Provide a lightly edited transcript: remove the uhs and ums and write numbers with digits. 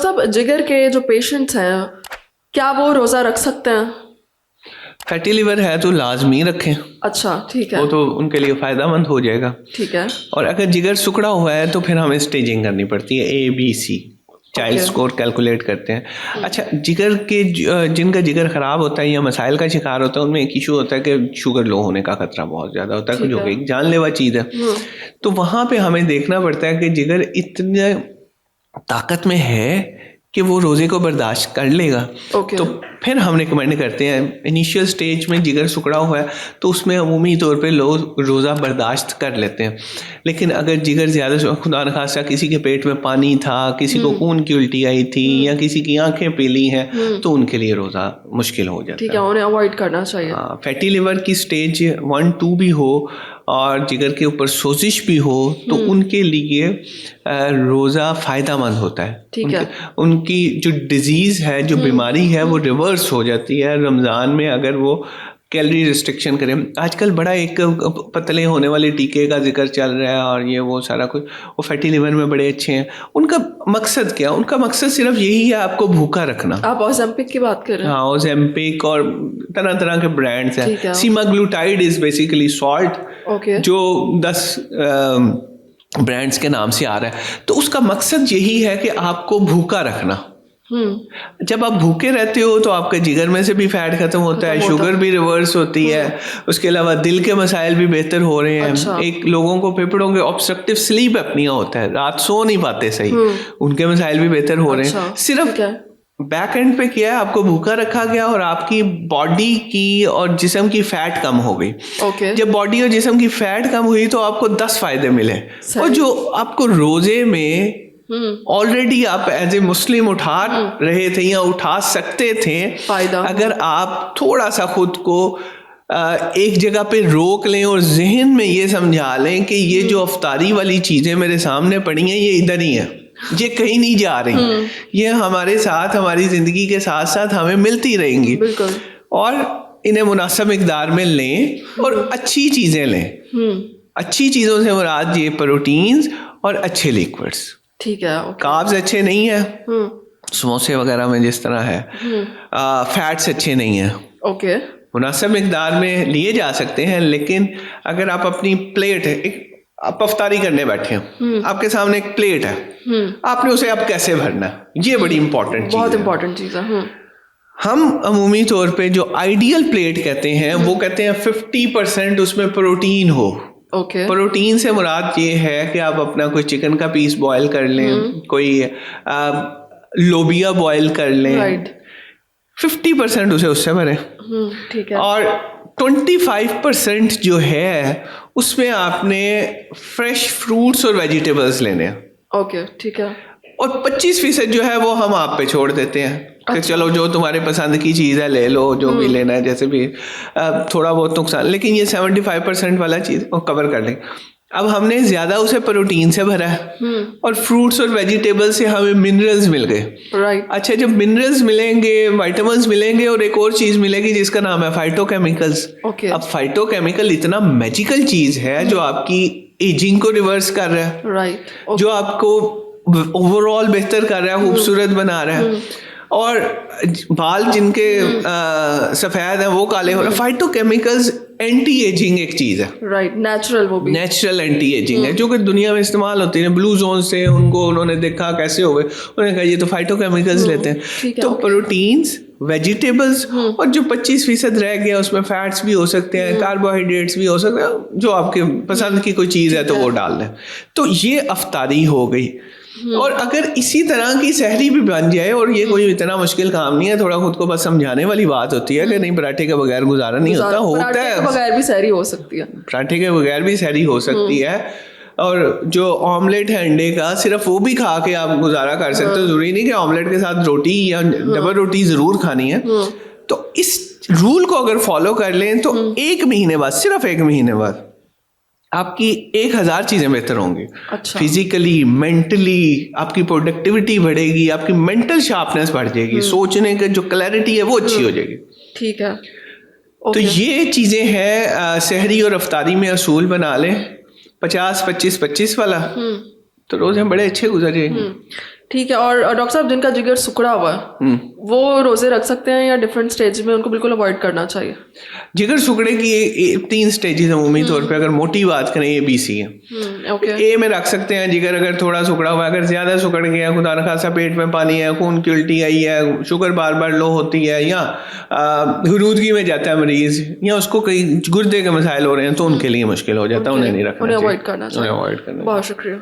साहब, जिगर के जो पेशेंट्स हैं क्या वो रोज़ा रख सकते हैं? फैटी लिवर है तो लाजमी रखें। अच्छा, ठीक है, वो तो उनके लिए फ़ायदेमंद हो जाएगा। ठीक है। और अगर जिगर सिकुड़ा हुआ है तो फिर हमें स्टेजिंग करनी पड़ती है, ABC, चाइल्ड स्कोर कैलकुलेट करते हैं। अच्छा, जिगर के जिनका जिगर ख़राब होता है या मसाइल का शिकार होता है, उनमें एक इशू होता है कि शुगर लो होने का खतरा बहुत ज़्यादा होता है, जो कि एक जानलेवा चीज़ है। तो वहाँ पे हमें देखना पड़ता है कि जिगर इतने ताकत में है कि वो रोज़े को बर्दाश्त कर लेगा। तो फिर हम रिकमेंड करते हैं, इनिशियल स्टेज में जिगर सिकुड़ा हुआ है तो उसमें अमूमी तौर पे लोग रोज़ा बर्दाश्त कर लेते हैं। लेकिन अगर जिगर ज़्यादा, खुदा न खासा किसी के पेट में पानी था, किसी को खून की उल्टी आई थी या किसी की आंखें पीली हैं, तो उनके लिए रोज़ा मुश्किल हो जाता है। ठीक है, उन्हें अवॉइड करना चाहिए। फैटी लिवर की स्टेज 1-2 भी हो और जिगर के ऊपर सोजिश भी हो तो उनके लिए रोज़ा फ़ायदेमंद होता है। उनकी जो डिजीज़ है, जो बीमारी है, वो रिवर्स हो जाती है रमज़ान में अगर वो कैलोरी रिस्ट्रिक्शन करें। आजकल बड़ा एक पतले होने वाले टीके का जिक्र चल रहा है और ये वो सारा कुछ, वो फैटी लिवर में बड़े अच्छे हैं। उनका मकसद क्या? उनका मकसद सिर्फ यही है, आपको भूखा रखना। आप ओज़ेम्पिक की बात कर रहे हैं? हाँ, ओज़ेम्पिक और तरह तरह के ब्रांड्स हैं। सीमाग्लूटाइड इज बेसिकली सॉल्ट, जो 10 ब्रांड्स के नाम से आ रहा है। तो उसका मकसद यही है कि आपको भूखा रखना। जब आप भूखे रहते हो तो आपके जिगर में से भी फैट खत्म होता है, शुगर भी रिवर्स होती है, उसके अलावा दिल के मसाइल भी बेहतर हो रहे हैं। अच्छा। एक लोगों को फेफड़ों के ऑब्स्ट्रक्टिव स्लीप अपनिया होता है, रात सो नहीं पाते सही, उनके मसाइल भी बेहतर हो रहे हैं। सिर्फ बैक एंड पे किया है, आपको भूखा रखा गया और आपकी बॉडी की और जिस्म की फैट कम हो गई। जब बॉडी और जिस्म की फैट कम हुई तो आपको 10 फायदे मिले, और जो आपको रोजे में ऑलरेडी आप एज ए मुस्लिम उठा रहे थे या उठा सकते थे, अगर आप थोड़ा सा खुद को एक जगह पे रोक लें और जहन में ये समझा लें कि ये जो अफ्तारी वाली चीजें मेरे सामने पड़ी हैं, ये इधर ही है, ये कहीं नहीं जा रही, ये हमारे साथ, हमारी जिंदगी के साथ साथ हमें मिलती रहेंगी, और इन्हें मुनासिब मिकदार में लें और अच्छी चीजें लें। अच्छी चीजों से मुराद ये प्रोटीन्स और अच्छे लिक्विड्स। ठीक है। कार्ब्स अच्छे नहीं है, समोसे वगैरह में जिस तरह है, फैट्स अच्छे नहीं है। मुनासिब मिकदार में लिए जा सकते हैं, लेकिन अगर आप अपनी प्लेट है, आप अफ्तारी करने बैठे हैं, आपके सामने एक प्लेट है, आपने उसे अब कैसे भरना है, ये बड़ी इंपॉर्टेंट चीज है, बहुत इंपॉर्टेंट चीज है। हम अमूमी तौर पे जो आइडियल प्लेट कहते हैं, वो कहते हैं 50% उसमें प्रोटीन हो। प्रोटीन से मुराद ये है कि आप अपना कोई चिकन का पीस बॉयल कर लें, कोई लोबिया बॉयल कर लें, 50% उसे उससे भरें, ठीक है। और 25% जो है उसमें आपने फ्रेश फ्रूट्स और वेजिटेबल्स लेने हैं। ठीक है। और 25% जो है वो हम आप पे छोड़ देते हैं कि चलो जो तुम्हारे पसंद की चीज़ है ले लो, जो भी लेना है, जैसे भी थोड़ा बहुत नुकसान, लेकिन ये 75% वाला चीज़ वो कवर कर लें। अब हमने ज़्यादा उसे प्रोटीन से भरा है और फ्रूट्स और वेजिटेबल से हमें मिनरल्स मिल गए। अच्छा, जब मिनरल्स मिलेंगे, विटामिन्स मिलेंगे और एक और चीज़ मिलेगी जिसका नाम है फाइटोकेमिकल्स। अब फाइटोकेमिकल इतना मैजिकल चीज़ है जो आपकी एजिंग को रिवर्स कर रहा है, जो आपको ओवरऑल बेहतर कर रहा है, खूबसूरत बना रहा है, और बाल जिनके सफेद है वो काले हो रहे हैं। फाइटोकेमिकल्स एंटी एजिंग एक चीज है, नेचुरल, वो भी नेचुरल एंटी एजिंग है, जो कि दुनिया में इस्तेमाल होती है। ब्लू जोन से उनको उन्होंने देखा कैसे हो गए, उन्होंने कहा ये तो फाइटोकेमिकल्स लेते हैं। तो प्रोटीन्स, वेजिटेबल्स, और जो 25% रह गया उसमें फैट्स भी हो सकते हैं, कार्बोहाइड्रेट्स भी हो सकते हैं, जो आपके पसंद की कोई चीज़ है तो वो डाल दें। तो ये अफ्तारी हो गई। और अगर इसी तरह की सहरी भी बन जाए, और ये कोई इतना मुश्किल काम नहीं है, थोड़ा खुद को बस समझाने वाली बात होती है कि नहीं, पराठे के बगैर गुजारा नहीं होता है, पराठे के बगैर भी सहरी हो सकती है, पराठे के बगैर भी सहरी हो सकती है। और जो ऑमलेट है अंडे का, सिर्फ वो भी खा के आप गुजारा कर सकते हो, जरूरी नहीं कि ऑमलेट के साथ रोटी या डबल रोटी जरूर खानी है। तो इस रूल को अगर फॉलो कर लें तो एक महीने बाद, सिर्फ एक महीने बाद आपकी 1000 चीजें बेहतर होंगी। फिजिकली, मेंटली आपकी प्रोडक्टिविटी बढ़ेगी, आपकी मेंटल शार्पनेस बढ़ जाएगी, सोचने की जो क्लैरिटी है वो अच्छी हो जाएगी। ठीक है। तो ये चीजें हैं सहरी और अफ्तारी में असूल बना लें, 50-25-25 वाला, तो रोज हम बड़े अच्छे गुजर जाएंगे। ठीक है। और डॉक्टर साहब जिनका जिगर सिकुड़ा हुआ है वो रोजे रख सकते हैं या डिफरेंट स्टेज में उनको बिल्कुल अवॉइड करना चाहिए? जिगर सुकड़े की 3 स्टेजेस हैं उम्मीद तौर पे, अगर मोटी बात करें ABC है। ओके। ए में रख सकते हैं जिगर अगर थोड़ा सुकड़ा हुआ है, अगर ज्यादा सुकड़ गया, खुदा न खासा पेट में पानी है, खून की उल्टी आई है, शुगर बार बार लो होती है, या गुरूदगी में जाता है मरीज, या उसको कई गुर्दे के मसाइल हो रहे हैं, तो उनके लिए मुश्किल हो जाता है, उन्हें नहीं रखना चाहिए, उन्हें अवॉइड करना चाहिए। उन्हें अवॉइड करना चाहिए। बहुत शुक्रिया।